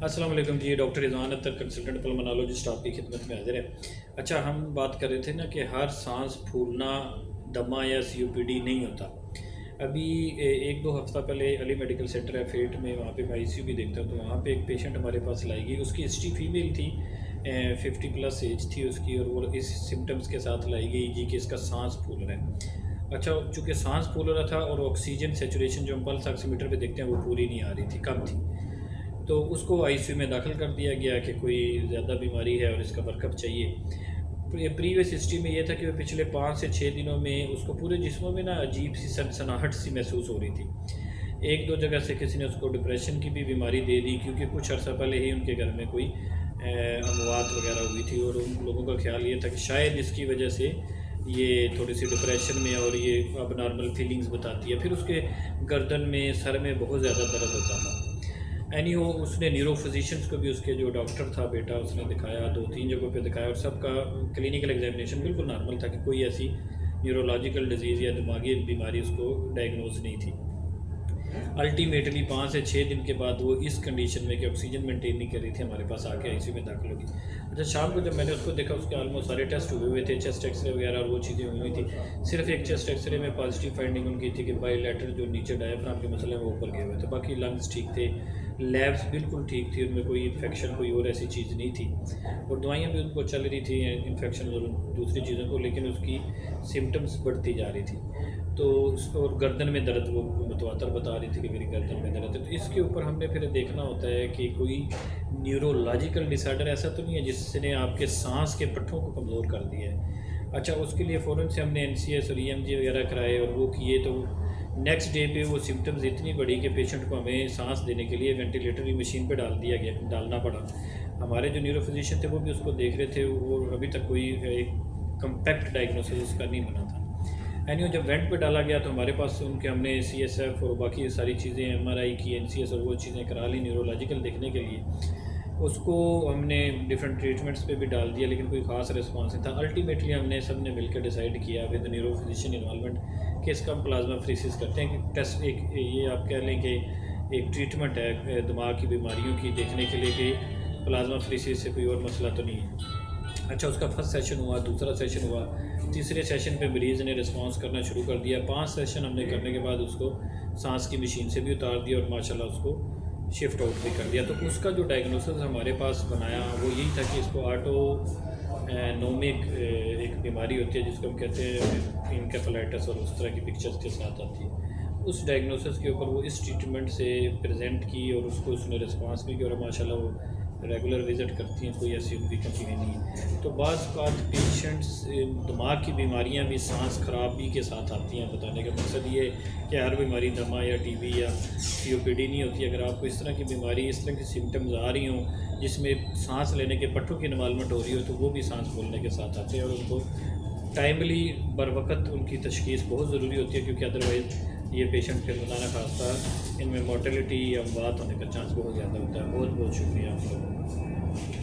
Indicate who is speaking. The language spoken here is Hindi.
Speaker 1: अस्सलाम वालेकुम जी। Doctor Rizwan Akhtar consultant pulmonologist आपकी खिदमत में हाजिर है। अच्छा, हम बात कर रहे थे ना कि हर सांस फूलना दमा या सीओपीडी नहीं होता। अभी एक दो हफ्ता पहले अली मेडिकल सेंटर है फेट में, वहाँ पे मैं आईसीयू भी देखता हूँ, तो वहाँ पे एक पेशेंट हमारे पास लाई गई। उसकी हिस्ट्री फीमेल थी, 50 प्लस एज थी उसकी, और वो इस सिम्टम्स के साथ लाई गई जी कि इसका सांस फूल रहा है। अच्छा, चूँकि सांस फूल रहा था और ऑक्सीजन सेचुरेशन जो हम पल्स ऑक्सीमीटर पे देखते हैं वो पूरी नहीं आ रही थी, कम थी। तो उसको आईसीयू में दाखिल कर दिया गया कि कोई ज़्यादा बीमारी है और इसका वर्कअप चाहिए। प्रीवियस हिस्ट्री में ये था कि वो पिछले 5 से 6 दिनों में उसको पूरे जिस्मों में ना अजीब सी सनसनाहट सी महसूस हो रही थी। एक दो जगह से किसी ने उसको डिप्रेशन की भी बीमारी दे दी, क्योंकि कुछ अर्सा पहले ही उनके घर में कोई अमवात वगैरह हुई थी, और उन लोगों का ख्याल ये था कि शायद इसकी वजह से ये थोड़ी सी डिप्रेशन में, और ये अब नॉर्मल फीलिंग्स बताती है। फिर उसके गर्दन में, सर में बहुत ज़्यादा दर्द होता था। एनी हो, उसने न्यूरो फिजिशियंस को भी, उसके जो डॉक्टर था बेटा, उसने दिखाया, 2-3 जगहों पे दिखाया, और सबका क्लिनिकल एग्जामिनेशन बिल्कुल नॉर्मल था कि कोई ऐसी न्यूरोलॉजिकल डिजीज़ या दिमागी बीमारी उसको डायग्नोज नहीं थी। अल्टीमेटली 5 से 6 दिन के बाद वो इस कंडीशन में कि ऑक्सीजन मेंटेन नहीं कर रही थी, हमारे पास आके आईसीयू में दाखिल होगी। अच्छा, शाम को जब मैंने उसको देखा, उसके ऑलमोस्ट सारे टेस्ट हुए हुए थे, चेस्ट एक्सरे वगैरह और वो चीज़ें हुई हुई थी। सिर्फ एक चेस्ट एक्सरे में पॉजिटिव फाइंडिंग उनकी थी कि बाईलेटरल जो नीचे डायफ्राम के मसले हैं वो ऊपर गए हुए थे, बाकी लंग्स ठीक थे, लैब्स बिल्कुल ठीक थी, उनमें कोई इन्फेक्शन कोई और ऐसी चीज़ नहीं थी, और दवाइयाँ भी उनको चल रही थी इन्फेक्शन और दूसरी चीज़ों को, लेकिन उसकी सिम्टम्स बढ़ती जा रही थी। तो और गर्दन में दर्द वो मुतवातर बता रही थी कि मेरी गर्दन में दर्द है। तो इसके ऊपर हमने फिर देखना होता है कि कोई न्यूरोलॉजिकल डिसऑर्डर ऐसा तो नहीं है जिसने आपके सांस के पट्टों को कमज़ोर कर दिया है। अच्छा, उसके लिए फ़ौरन से हमने एनसीएस और ईएमजी वगैरह कराए और वो किए, तो नेक्स्ट डे पे वो सिम्टम्स इतनी बढ़ी कि पेशेंट को हमें सांस देने के लिए वेंटिलेटर की मशीन पे डालना पड़ा। हमारे जो न्यूरो फिजिशियन थे वो भी उसको देख रहे थे, वो अभी तक कोई एक कम्पैक्ट डायग्नोसिस उसका नहीं बना था। एनीवे, जब वेंट पे डाला गया तो हमारे पास उनके हमने सीएसएफ और बाकी सारी चीज़ें, एमआरआई की, एनसीएस और वो चीज़ें करा ली न्यूरोलॉजिकल देखने के लिए। उसको हमने डिफरेंट ट्रीटमेंट्स पे भी डाल दिया, लेकिन कोई ख़ास रिस्पांस नहीं था। अल्टीमेटली हमने सब ने मिलकर डिसाइड किया विद न्यूरो फिजिशियन इन्वॉल्वमेंट कि इसका हम प्लाज्मा फ्रीसिस करते हैं कि टेस्ट, एक ये आप कह लें कि एक ट्रीटमेंट है दिमाग की बीमारियों की, देखने के लिए कि प्लाज्मा फ्रीसिस से कोई और मसला तो नहीं है। अच्छा, उसका फर्स्ट सेशन हुआ, दूसरा सेशन हुआ, तीसरे सेशन पे मरीज़ ने रिस्पांस करना शुरू कर दिया। 5 सेशन हमने करने के बाद उसको सांस की मशीन से भी उतार दिया और माशाल्लाह उसको शिफ्ट आउट भी कर दिया। तो उसका जो डायग्नोसिस हमारे पास बनाया वो यही था कि इसको ऑटो नोमिक एक बीमारी होती है जिसको हम कहते हैं इनकेफेलाइटिस, और उस तरह की पिक्चर्स के साथ आती है। उस डायग्नोसिस के ऊपर वो इस ट्रीटमेंट से प्रेजेंट की और उसको उसने रिस्पांस भी किया, और माशाल्लाह वो रेगुलर विज़िट करती हैं, कोई ऐसी उनकी कमी नहीं है। तो बाज़ औक़ात पेशेंट्स दिमाग की बीमारियां भी सांस खराबी के साथ आती हैं। बताने का मकसद ये है कि हर बीमारी दमा या टीबी या सीओपीडी नहीं होती। अगर आपको इस तरह की बीमारी, इस तरह की सिम्टम्स आ रही हों जिसमें सांस लेने के पट्टों की इन्वॉल्वमेंट हो रही हो, तो वो भी सांस फूलने के साथ आते हैं, और उनको टाइमली बर वक़्त उनकी तशख़ीस बहुत ज़रूरी होती है, क्योंकि अदरवाइज़ ये पेशेंट फिर खुदा न खास्ता इनमें मोर्टेलिटी या अमवात होने का चांस बहुत ज़्यादा होता है। बहुत बहुत शुक्रिया आप लोगों का।